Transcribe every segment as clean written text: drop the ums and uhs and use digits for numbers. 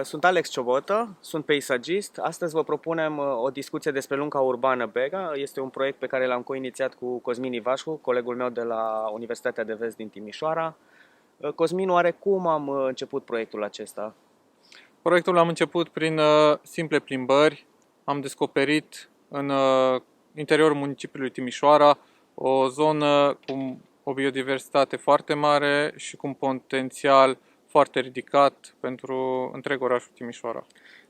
Sunt Alex Ciobotă, sunt peisagist. Astăzi vă propunem o discuție despre lunga urbană Bega. Este un proiect pe care l-am coinițiat cu Cosmin Ivașcu, colegul meu de la Universitatea de Vest din Timișoara. Cosmin, oare cum am început proiectul acesta? Proiectul am început prin simple plimbări. Am descoperit în interiorul municipiului Timișoara o zonă cu o biodiversitate foarte mare și cu un potențial foarte ridicat pentru întreg orașul Timișoara.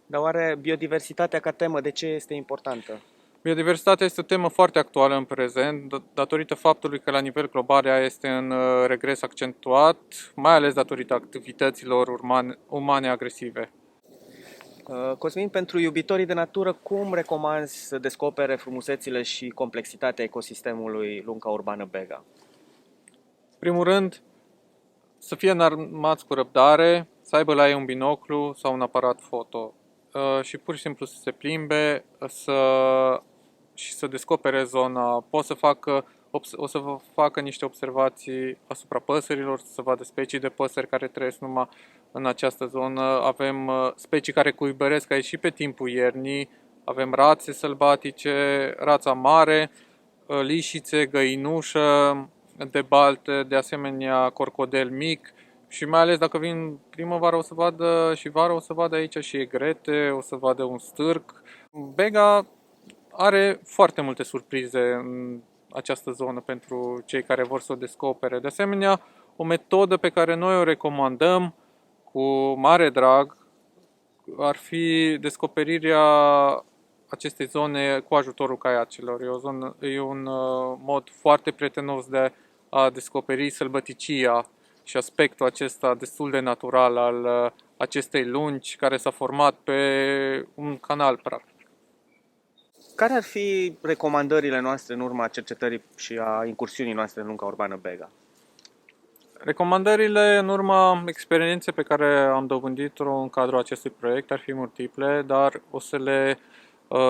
Dar oare biodiversitatea ca temă, de ce este importantă? Biodiversitatea este o temă foarte actuală în prezent, datorită faptului că la nivel global ea este în regres accentuat, mai ales datorită activităților umane agresive. Cosmin, pentru iubitorii de natură, cum recomanzi să descopere frumusețile și complexitatea ecosistemului lunga urbană Bega? Primul rând, să fie înarmați cu răbdare, să aibă la ei un binoclu sau un aparat foto și pur și simplu să se plimbe și să descopere zona. O să vă facă niște observații asupra păsărilor, să vadă specii de păsări care trăiesc numai în această zonă. Avem specii care cuibăresc aici și pe timpul iernii, avem rațe sălbatice, rața mare, lișițe, găinușă, de balte, de asemenea corcodel mic și mai ales dacă vin primăvară o să vadă și vară o să vadă aici și egrete, o să vadă un stârc. Bega are foarte multe surprize în această zonă pentru cei care vor să o descopere. De asemenea, o metodă pe care noi o recomandăm cu mare drag ar fi descoperirea acestei zone cu ajutorul caiacelor. E un mod foarte prietenos de a descoperi sălbăticia și aspectul acesta destul de natural al acestei lungi care s-a format pe un canal practic. Care ar fi recomandările noastre în urma cercetării și a incursiunii noastre în lunga urbană Bega? Recomandările în urma experienței pe care am dobândit-o în cadrul acestui proiect ar fi multiple, dar o să le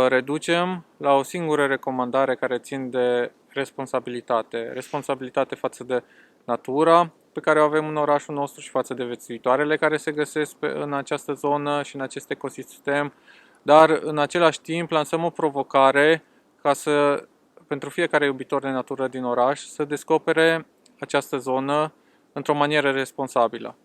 reducem la o singură recomandare care țin de responsabilitate. Responsabilitate față de natura pe care o avem în orașul nostru și față de viețuitoarele care se găsesc în această zonă și în acest ecosistem, dar în același timp lansăm o provocare pentru fiecare iubitor de natură din oraș să descopere această zonă într-o manieră responsabilă.